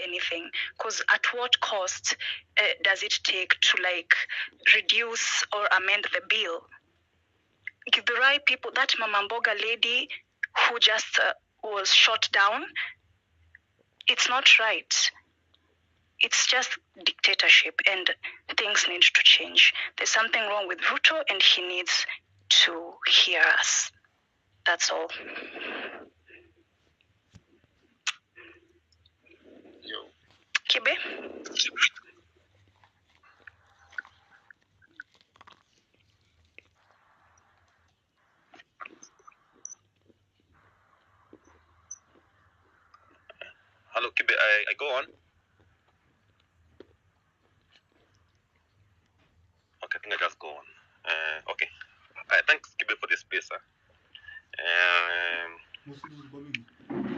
anything. Because at what cost does it take to like reduce or amend the bill? Give the right people, that Mama Mboga lady who just was shot down, it's not right. It's just dictatorship, and things need to change. There's something wrong with Ruto, and he needs to hear us. That's all. Yo. Kibe? Hello, Kibe. I go on. Okay, I think I just go on. Okay. Thanks, Kibe, for this space.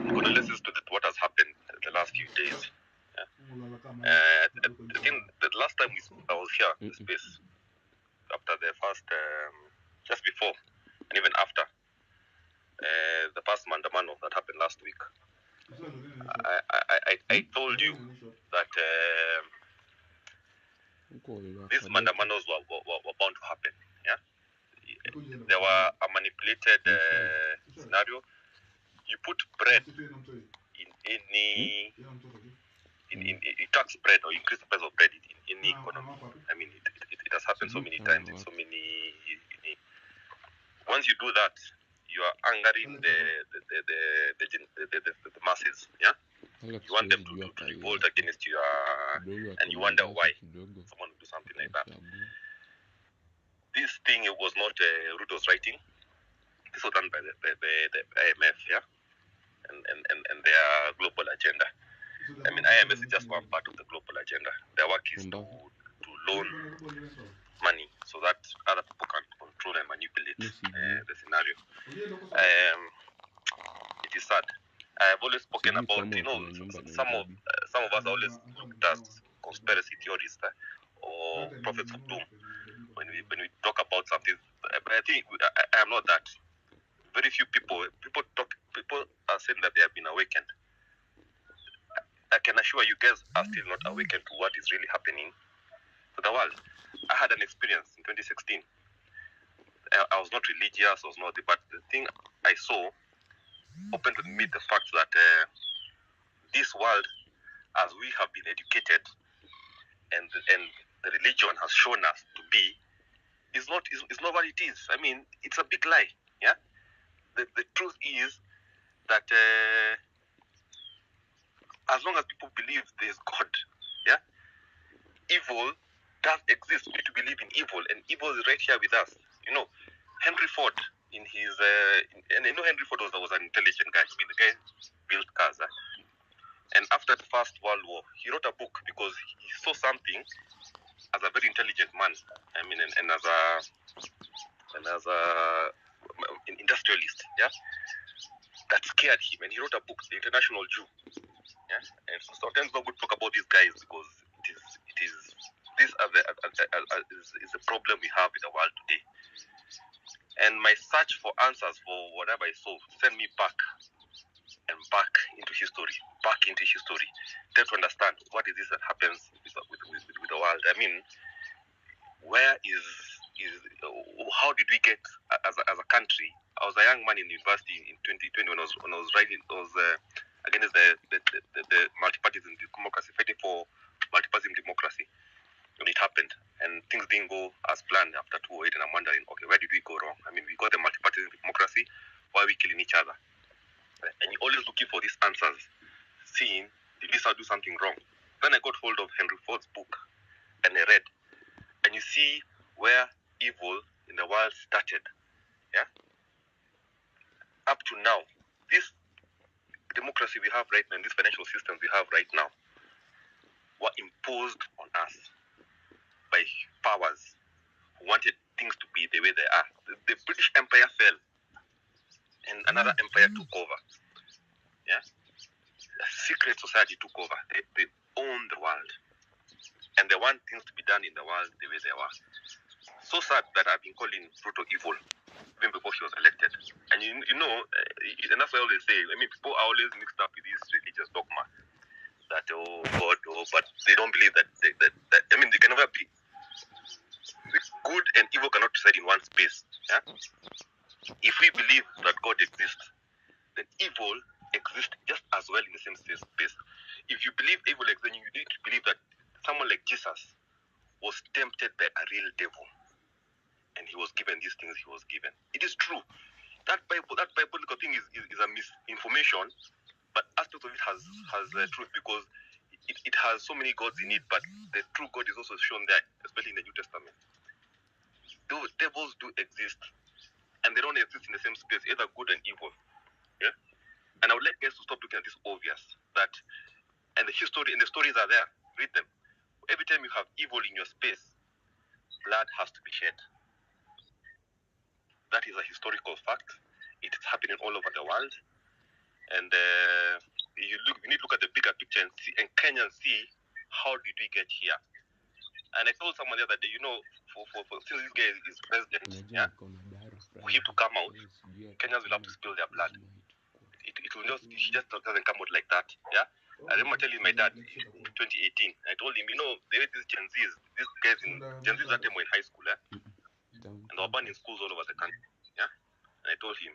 Condolences to what has happened the last few days. I think the last time I was here in space, after the first, just before, and even after the first Mandamano that happened last week, I told you that these Mandamanos were bound to happen. Yeah, they were a manipulated scenario. You put bread in any you tax bread or increase the price of bread in any economy. I mean, it has happened so many times in so many. Once you do that, you are angering the masses. Yeah, you want them to revolt against you, and you wonder why someone would do something like that. This thing, it was not Ruto's writing. This was done by the IMF, yeah, and their global agenda. I mean, IMF is just one part of the global agenda. Their work is to loan money so that other people can control and manipulate the scenario. It is sad. I have always spoken about, some of us always looked at conspiracy theorists or prophets of doom when we talk about something. But I think I am not that. Very few people are saying that they have been awakened. I can assure you guys are still not awakened to what is really happening to the world. I had an experience in 2016. I was not religious, but the thing I saw opened with me the fact that this world, as we have been educated, and the religion has shown us to be, is not what it is. I mean, it's a big lie. Yeah. The truth is that as long as people believe there is God, yeah, evil does exist. We need to believe in evil, and evil is right here with us. Henry Ford, in his and Henry Ford was an intelligent guy. I mean, the guy built cars, and after the First World War, he wrote a book because he saw something as a very intelligent man. I mean, and as a industrialist, yeah, that scared him, and he wrote a book, The International Jew. Yeah, and so sometimes it's not good to talk about these guys because this is the problem we have in the world today. And my search for answers for whatever I saw sent me back and back into history, try to understand what is this that happens with the world. I mean, where is how did we get as a country? I was a young man in university in 2020 when I was writing. I was against the multipartyism democracy, fighting for multipartyism democracy, when it happened, and things didn't go as planned after 2008. And I'm wondering, okay, where did we go wrong? I mean, we got the multipartyism democracy. Why are we killing each other? And you're always looking for these answers, seeing did Lisa do something wrong? Then I got hold of Henry Ford's book, and I read, and you see where evil in the world started. Yeah. Up to now, this democracy we have right now, and this financial system we have right now, were imposed on us by powers who wanted things to be the way they are. The British Empire fell, and another empire took over. Yeah, a secret society took over. They own the world, and they want things to be done in the world the way they were. So sad that I've been calling Ruto evil even before he was elected. And and that's why I always say, I mean, people are always mixed up with this religious dogma. that God, but they don't believe that, I mean, they can never be. The good and evil cannot reside in one space. Yeah? If we believe that God exists, then evil exists just as well in the same space. If you believe evil exists, then you need to believe that someone like Jesus was tempted by a real devil, and he was given these things he was given. It is true. That biblical thing is a misinformation, but aspect of it has truth, because it has so many gods in it, but the true God is also shown there, especially in the New Testament. Those devils do exist, and they don't exist in the same space, either good and evil. Yeah? And I would like guys to stop looking at this obvious, that, and the stories are there, read them. Every time you have evil in your space, blood has to be shed. That is a historical fact. It is happening all over the world. And you need to look at the bigger picture and Kenya and see how did we get here. And I told someone the other day, since this guy is president, yeah, for him to come out, Kenyans will have to spill their blood. He just doesn't come out like that. Yeah. I remember telling my dad in 2018, I told him, the way these Gen Zs, these guys Gen Zs that time were in high school, and they were burning schools all over the country. Yeah. And I told him,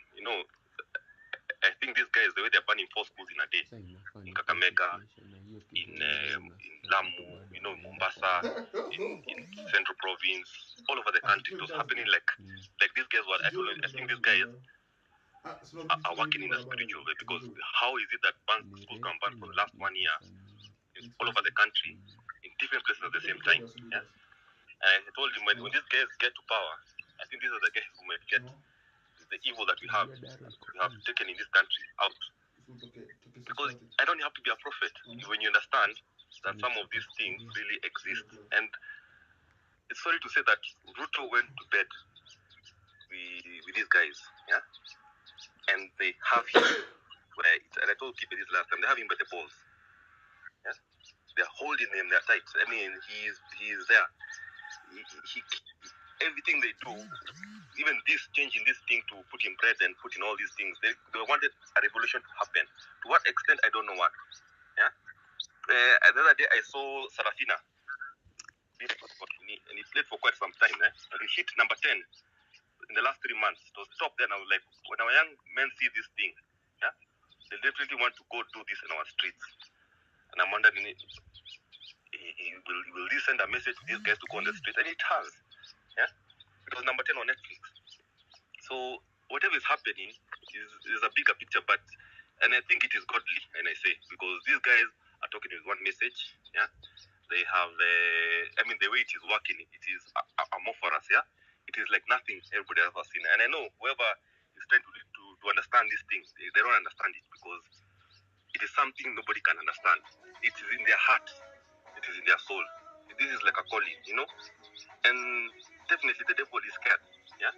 I think these guys, the way they're burning 4 schools in a day, in Kakamega, in Lamu, Mombasa, in Central Province, all over the country, it was happening like these guys were. I think these guys are working in a spiritual way, because how is it that schools can burn for the last 1 year all over the country in different places at the same time? Yeah? And I told him, when these guys get to power, I think these are the guys who might get the evil that we have taken in this country out. Because I don't have to be a prophet when you understand that some of these things really exist. And it's sorry to say that Ruto went to bed with these guys, yeah, and they have him and I told people this last time, they have him by the balls. Yeah? They're holding him, they're tight. I mean, he's there. He everything they do, even this changing this thing to put in bread and put in all these things, they wanted a revolution to happen. To what extent, I don't know what. Yeah. The other day I saw Sarafina, and he played for quite some time. And he hit number 10 in the last 3 months. It was top. Then I was like, when our young men see this thing, yeah, they definitely want to go do this in our streets. And I'm wondering, will this send a message to these guys to go on the street? And it has. Yeah, it was number 10 on Netflix. So whatever is happening is a bigger picture, and I think it is godly, and I say, because these guys are talking with one message. Yeah, they have, the way it is working, it is amorphous. Yeah, it is like nothing everybody else has seen. And I know whoever is trying to understand these things, they don't understand it, because it is something nobody can understand. It is in their heart. It is in their soul. This is like a calling, and definitely the devil is scared. Yeah,